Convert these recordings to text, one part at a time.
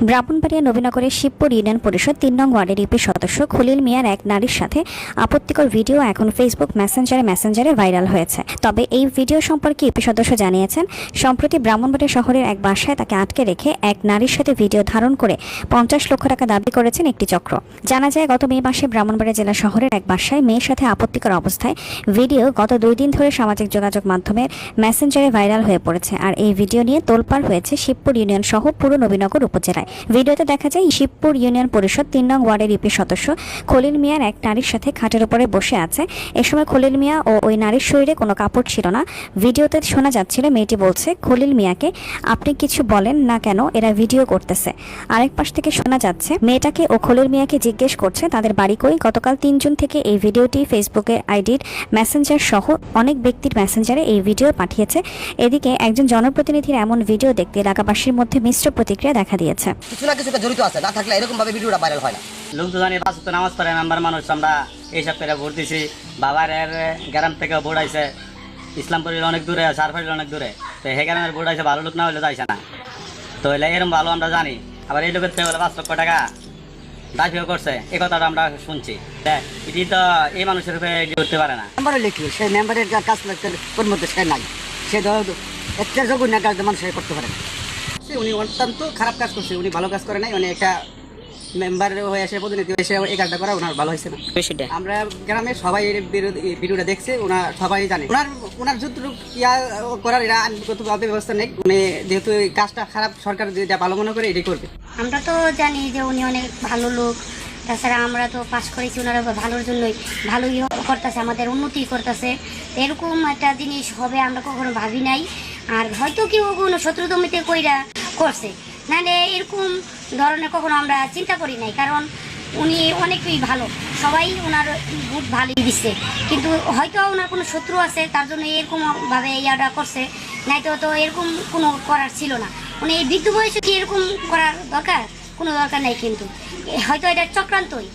Brahmanbaria নবীনগরের Shibpur union পরিষদ ৩ নং ওয়ার্ডের ইউপি সদস্য খলিল মিয়ার এক নারীর সাথে আপত্তিকর ভিডিও এখন ফেসবুক মেসেঞ্জারে ভাইরাল হয়েছে। তবে এই ভিডিও সম্পর্কে ইউপি সদস্য জানিয়েছেন, সম্প্রতি ব্রাহ্মণবাড়িয়া শহরের এক বাসায় তাকে আটকে রেখে এক নারীর সাথে ভিডিও ধারণ করে ৫০ লক্ষ টাকা দাবি করেছেন একটি চক্র। জানা যায়, গত মে মাসে ব্রাহ্মণবাড়িয়া জেলা শহরের এক বাসায় মেয়ের সাথে আপত্তিকর অবস্থায় ভিডিও গত ২ দিন ধরে সামাজিক যোগাযোগ মাধ্যমের মেসেঞ্জারে ভাইরাল হয়ে পড়েছে। আর এই ভিডিও নিয়ে তোলপাড় হয়েছে শিবপুর ইউনিয়ন সহ পুরো নবীনগর উপজেলায়। ভিডিওতে দেখা যায় শিবপুর ইউনিয়ন পরিষদ ৩ নং ওয়ার্ডের ইউপি সদস্য খলিল মিয়ার এক নারীর সাথে খাটের উপরে বসে আছে। এ সময় খলিল মিয়া ও ওই নারীর শরীরে কোনো কাপড় ছিল না। ভিডিওতে শোনা যাচ্ছিল মেয়েটি বলছে খলিল মিয়াকে, আপনি কিছু বলেন না কেন, এরা ভিডিও করতেছে। আরেক পাশ থেকে শোনা যাচ্ছে মেয়েটাকে ও খলিল মিয়াকে জিজ্ঞেস করছে তাদের বাড়ি কই। গতকাল ৩ জুন থেকে এই ভিডিওটি ফেসবুকের আইডির মেসেঞ্জার সহ অনেক ব্যক্তির মেসেঞ্জারে এই ভিডিও পাঠিয়েছে। এদিকে একজন জনপ্রতিনিধির এমন ভিডিও দেখতে এলাকাবাসীর মধ্যে মিশ্র প্রতিক্রিয়া দেখা দিয়েছে। কিছু না কিছু জড়িত আছে, না থাকলে এরকম ভাবে ভিডিওটা ভাইরাল হয় না। লোক তো জানি পাঁচ ওয়াক্ত নামাজ পড়ে মেম্বার মানুষ, আমরা এইসব করে ভোট দিছি। বাবার গ্রাম থেকে ভোট আইছে, ইসলামপুরের অনেক দূরে, সারফারির অনেক দূরে, তো সেই গ্রামের ভোট আইছে, ভালো লোক না হলে যাইছে না। তো এলে এরকম ভালো আমরা জানি। আবার এই লোকের থেকে ৫ লক্ষ টাকা দাবিও করছে, এই কথাটা আমরা শুনছি। এটি তো এই মানুষের উপরে করতে পারে না। মেম্বারে লিখলো, সেই মেম্বারের যা কাজ তোর মধ্যে সে নাই, সে ধরো একটা জঘন্য কাজ মানুষ করতে পারে না। উনি অত্যন্ত খারাপ কাজ করছে, উনি ভালো কাজ করে নাই। উনি একটা মেম্বার হয়ে এসে প্রতিনিধি এসে এই কাজটা করা ওনার ভালো হয়েছে না। আমরা গ্রামে সবাই ভিডিওটা দেখছে, ওনার সবাই জানে ওনার যতটুকু ইয়া করার এরা আইনগতভাবে ব্যবস্থা নেই। উনি যেহেতু এই কাজটা খারাপ, সরকার যেটা ভালো মনে করে এটাই করবে। আমরা তো জানি যে উনি অনেক ভালো লোক, তাছাড়া আমরা তো পাস করেছি ওনারা ভালোর জন্যই, ভালোই করতেছে, আমাদের উন্নতি করতেছে। এরকম একটা জিনিস হবে আমরা কখনো ভাবি নাই। আর হয়তো কেউ কোনো শত্রুদমিতে কইরা করছে, নাহলে এরকম ধরনের কখনো আমরা চিন্তা করি নাই। কারণ উনি অনেকই ভালো, সবাই ওনার ভোট ভালোই দিচ্ছে, কিন্তু হয়তো ওনার কোনো শত্রু আছে, তার জন্য এরকমভাবে ইয়াটা করছে। নাই তো এরকম কোনো করার ছিল না। উনি এই বৃদ্ধ বয়সে কি এরকম করার দরকার? কোনো দরকার নেই, কিন্তু হয়তো এটা চক্রান্তই।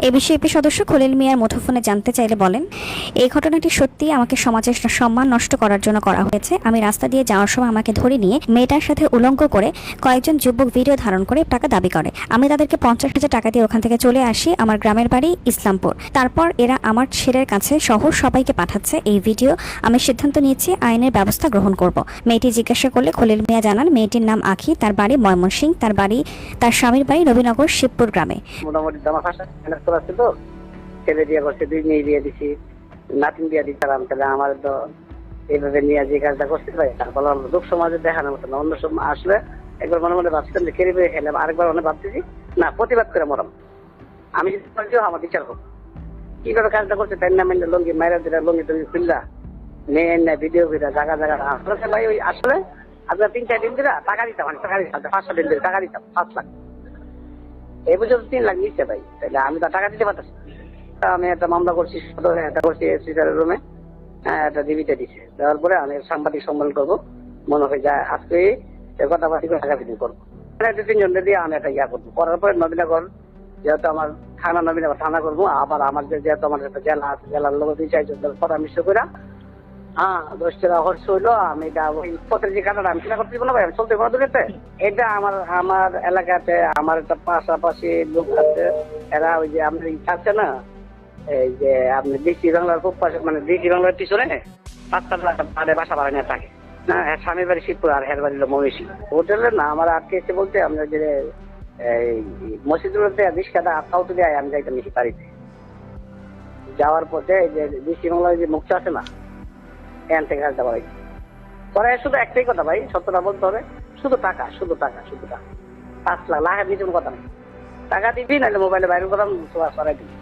এ বিষয়ে ইউপি সদস্য খলিল মিয়ার মুঠোফোনে জানতে চাইলে বলেন, এই ঘটনাটি সত্যি আমাকে সমাজের সম্মান নষ্ট করার জন্য করা হয়েছে। আমি রাস্তা দিয়ে যাওয়ার সময় আমাকে ধরে নিয়ে মেয়েটার সাথে উলঙ্গ করে কয়েকজন যুবক ভিডিও ধারণ করে টাকা দাবি করে। আমি তাদেরকে ৫০,০০০ টাকা দিয়ে ওখান থেকে চলে আসি। আমার গ্রামের বাড়ি ইসলামপুর। তারপর এরা আমার ছেলের কাছে সহ সবাইকে পাঠাচ্ছে এই ভিডিও। আমি সিদ্ধান্ত নিয়েছি আইনের ব্যবস্থা গ্রহণ করব। মেয়েটি জিজ্ঞাসা করলে খলিল মিয়া জানান, মেয়েটির নাম আখি, তার বাড়ি ময়মনসিংহ, তার স্বামীর বাড়ি নবীনগর শিবপুর গ্রামে। মোটামুটি তো ছেলে বিয়ে করছে, 2 মেয়ে বিয়ে দিছি, নাতিন বিয়ে দিচ্ছিলাম। তাহলে আমার তো এইভাবে নিয়ে যে কাজটা করতে পারি, তারপর লোক সমাজে দেখানোর মতো না। অন্য সময় আসলে একবার মনে মনে ভাবছিলাম যে কেড়ে বেড়ে খেলাম, আরেকবার মনে ভাবতেছি না প্রতিবাদ করে মরাম। আমি যদি আমার বিচার হোক, কিভাবে কাজটা করছে তাই না মেনে লঙ্গি মাইরা দিলা, লঙ্গি টঙ্গি খুললা মেয়ে না ভিডিও ভিডিও জায়গা আসলে ভাই ওই আসলে আপনার 3-4 দিন দিলা টাকা দিতাম, টাকা দিতাম 5-6 দিন ধরে টাকা দিতাম 5 লাখ, এই পর্যন্ত 3 লাখ নিচ্ছে ভাই। তাহলে আমি তো টাকা দিতে পারতেছি। আমি একটা মামলা করছি, একটা করছি সিজারের রুমে, একটা ডিবিতে দিচ্ছে। দেওয়ার পরে আমি সাংবাদিক সম্মেলন করবো, মনে হয় যায় আজকে কথাবার্তি করে টাকা বিক্রি করবো। 2-3 জন দিয়ে আমি একটা ইয়া করবো। করার পরে নবীনগর যেহেতু আমার থানা, নবীনগর থানা করবো। আবার আমার যেহেতু আমার একটা জেলা আছে, জেলার লোক 2-4 জন পরামর্শ করে 10 টাকা খরচ হইলো। আমি ওই পথের যে কাটাটা আমি কিনা করতে না ভাই, আমি চলতে পারবো দুনিয়াতে। এটা আমার এলাকাতে আমার একটা পাশাপাশি লোক আছে, এরা ওই যে আপনার আছে না, এই যে আপনি ডিসি বাংলার খুব পাশে, মানে ডিসি বাংলার পিছনে 5 বাসা ভাড়া নিয়ে থাকে না। স্বামীর বাড়ি শিবপুর আর হের বাড়ি মহিষী। হোটেলের না আমার আটকে এসে বলতে আমরা যে এই মসজিদগুলোতে 20 টাকা আউট দিয়ে আমি যাইতাম বেশি বাড়িতে। যাওয়ার পথে এই যে ডিসি বাংলার যে মুখটা আছে না, এখান থেকে কাজটা ভাই পরে শুধু একটাই কথা ভাই, সত্যটা বলতে হবে, শুধু টাকা 5 লাখ, লাখের নিচে কথা নেই। টাকা দিবি নাহলে মোবাইলে বাইরে করলাম সরাই দিবি।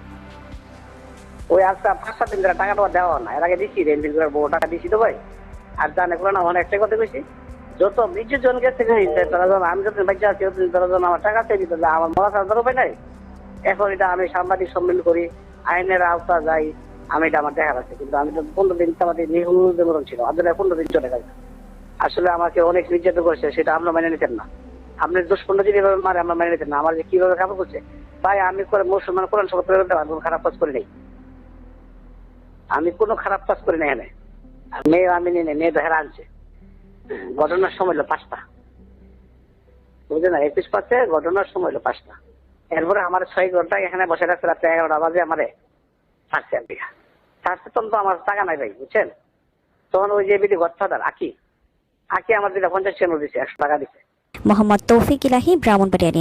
ওই আজকে 5-7 দিন ধরে টাকাটা দেওয়া না। এর আগে দিচ্ছি রেন্টিল করে বড় টাকা দিচ্ছি তো ভাই। আর জানে করে না, আমার একটাই কথা কইছি, যত 20 জন গেছে তারা যখন আমি যতদিন বাচ্চা আছি তারা যখন আমার টাকা চাই দিত, আমার মরা ছাড়া উপায় নাই। এখন এটা আমি সাংবাদিক সম্মেলন করি, আইনের আওতা যাই, আমি এটা আমার দেখা যাচ্ছে। কিন্তু আমি তো 15 দিন আমাদের নির্মূলন ছিল, আপনারা 15 দিন চলে গেছে। আসলে আমাকে অনেক নির্যাতন করেছে, সেটা আমরা মেনে নিতেন না। আপনি 10-15 দিন এভাবে মারে আমরা মেনে নিতেন না। আমার যে কিভাবে কাপড় করছে ভাই, আমি করে মুসলমান কোরআন শপথ করে দিতে পারবো, খারাপ কাজ করি নাই। আমি কোনো খারাপ কাজ করি না এখানে। মেয়ে আমি নিয়ে মেয়ে তো হেরা আনছে। ঘটনার সময় হলো 5টা, বুঝলেন, 21 পাচ্ছে, ঘটনার সময় হলো 5টা। এরপরে আমার 6 ঘন্টা এখানে বসে রাখছে, রাত্রে 11টা বাজে আমারে ছাড়ছে আর কি। ছাড়ছে তখন তো আমার টাকা নাই ভাই, বুঝছেন। তখন ওই যে বিধি গডফাদার আকি আমার যেটা 50 টাকা দিচ্ছে, 100 টাকা দিচ্ছে। মোহাম্মদ তৌফিক ইলাহি, ব্রাহ্মণবাড়িয়া।